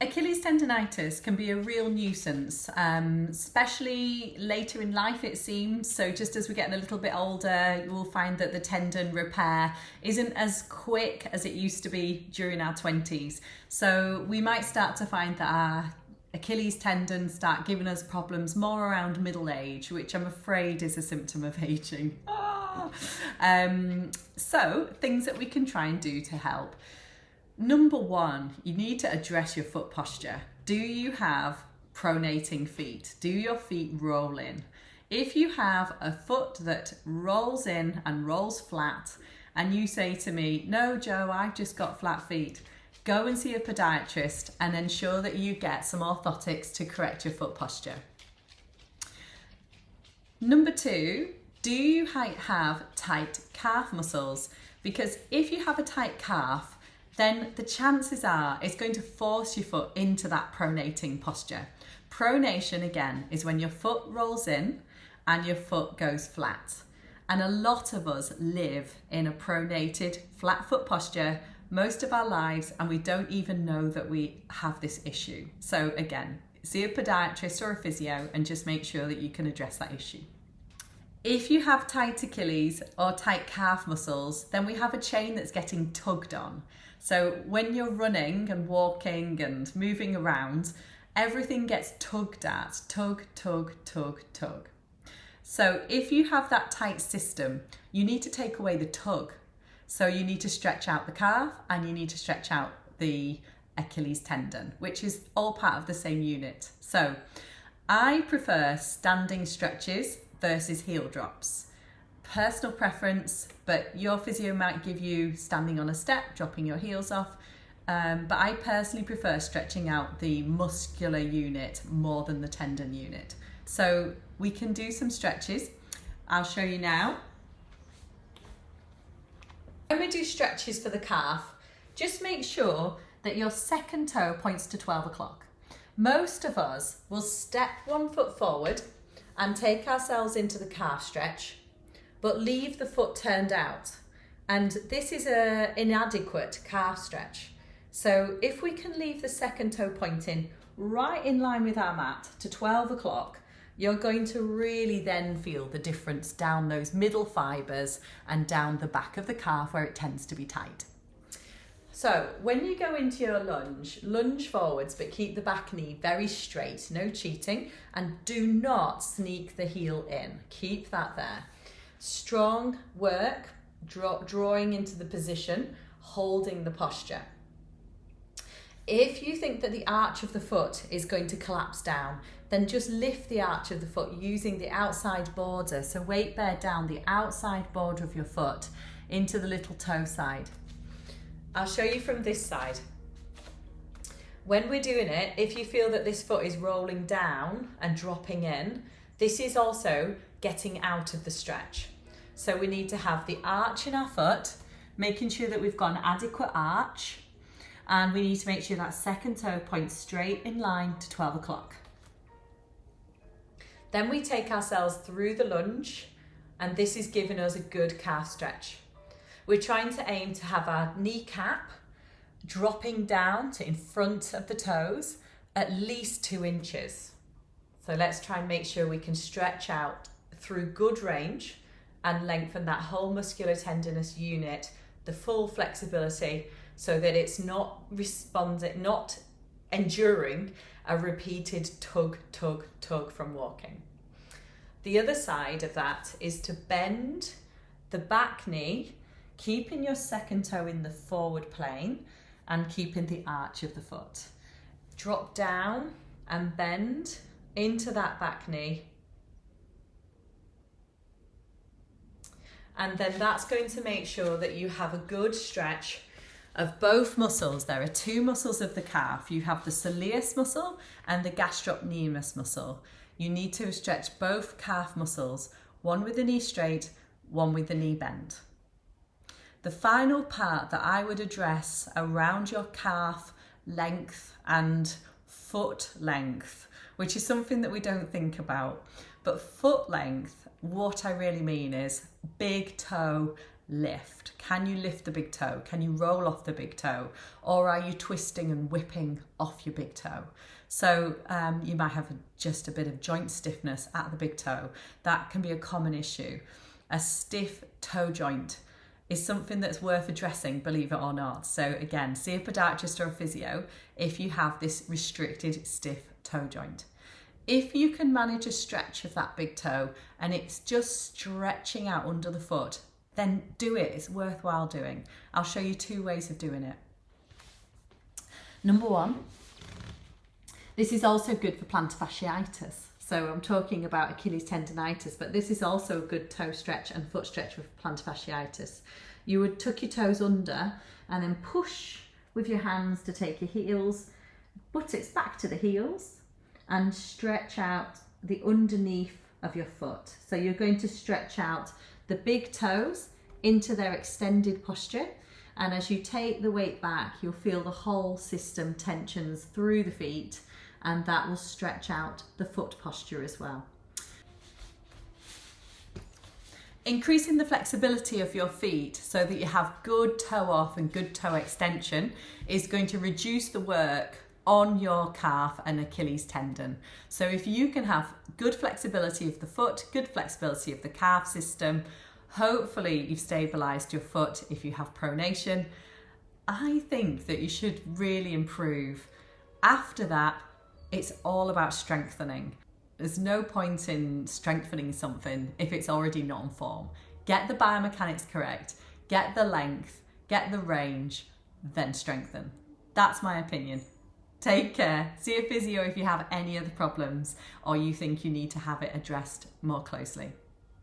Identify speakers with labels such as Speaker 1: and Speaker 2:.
Speaker 1: Achilles tendonitis can be a real nuisance, especially later in life it seems. So just as we're getting a little bit older, you will find that the tendon repair isn't as quick as it used to be during our 20s. So we might start to find that our Achilles tendons start giving us problems more around middle age, which I'm afraid is a symptom of aging. So things that we can try and do to help. Number one, you need to address your foot posture. Do you have pronating feet? Do your feet roll in? If you have a foot that rolls in and rolls flat, and you say to me, no, Joe, I've just got flat feet, go and see a podiatrist and ensure that you get some orthotics to correct your foot posture. Number two, do you have tight calf muscles? Because if you have a tight calf, then the chances are it's going to force your foot into that pronating posture. Pronation, again, is when your foot rolls in and your foot goes flat. And a lot of us live in a pronated flat foot posture most of our lives, and we don't even know that we have this issue. So again, see a podiatrist or a physio and just make sure that you can address that issue. If you have tight Achilles or tight calf muscles, then we have a chain that's getting tugged on. So when you're running and walking and moving around, everything gets tugged at, tug, tug, tug, tug. So if you have that tight system, you need to take away the tug. So you need to stretch out the calf and you need to stretch out the Achilles tendon, which is all part of the same unit. So I prefer standing stretches versus heel drops. Personal preference, but your physio might give you standing on a step, dropping your heels off. But I personally prefer stretching out the muscular unit more than the tendon unit. So we can do some stretches. I'll show you now. When we do stretches for the calf, just make sure that your second toe points to 12 o'clock. Most of us will step one foot forward and take ourselves into the calf stretch, but leave the foot turned out. And this is an inadequate calf stretch. So if we can leave the second toe pointing right in line with our mat to 12 o'clock, you're going to really then feel the difference down those middle fibers and down the back of the calf where it tends to be tight. So when you go into your lunge forwards, but keep the back knee very straight, no cheating, and do not sneak the heel in. Keep that there. Strong work, drawing into the position, holding the posture. If you think that the arch of the foot is going to collapse down, then just lift the arch of the foot using the outside border. So weight bear down the outside border of your foot into the little toe side. I'll show you from this side. When we're doing it, if you feel that this foot is rolling down and dropping in, this is also getting out of the stretch. So we need to have the arch in our foot, making sure that we've got an adequate arch, and we need to make sure that second toe points straight in line to 12 o'clock. Then we take ourselves through the lunge, and this is giving us a good calf stretch. We're trying to aim to have our kneecap dropping down to in front of the toes at least 2 inches. So let's try and make sure we can stretch out through good range and lengthen that whole muscular tendinous unit, the full flexibility, so that it's not enduring a repeated tug, tug, tug from walking. The other side of that is to bend the back knee, keeping your second toe in the forward plane and keeping the arch of the foot. Drop down and bend into that back knee. And then that's going to make sure that you have a good stretch of both muscles. There are 2 muscles of the calf. You have the soleus muscle and the gastrocnemius muscle. You need to stretch both calf muscles, one with the knee straight, one with the knee bent. The final part that I would address around your calf length and foot length, which is something that we don't think about, but foot length, what I really mean is big toe lift? Can you lift the big toe? Can you roll off the big toe? Or are you twisting and whipping off your big toe? So you might have just a bit of joint stiffness at the big toe. That can be a common issue. A stiff toe joint is something that's worth addressing, believe it or not. So again, see a podiatrist or a physio if you have this restricted stiff toe joint. If you can manage a stretch of that big toe and it's just stretching out under the foot, then do it. It's worthwhile doing. I'll show you 2 ways of doing it. Number 1, this is also good for plantarfasciitis. So I'm talking about Achilles tendonitis, but this is also a good toe stretch and foot stretch with plantarfasciitis. You would tuck your toes under and then push with your hands to take your heels, buttocks back to the heels, and stretch out the underneath of your foot. So you're going to stretch out the big toes into their extended posture. And as you take the weight back, you'll feel the whole system tensions through the feet, and that will stretch out the foot posture as well. Increasing the flexibility of your feet so that you have good toe off and good toe extension is going to reduce the work on your calf and Achilles tendon. So if you can have good flexibility of the foot, good flexibility of the calf system, hopefully you've stabilized your foot if you have pronation, I think that you should really improve. After that, it's all about strengthening. There's no point in strengthening something if it's already not on form. Get the biomechanics correct, get the length, get the range, then strengthen. That's my opinion. Take care. See a physio if you have any other problems or you think you need to have it addressed more closely.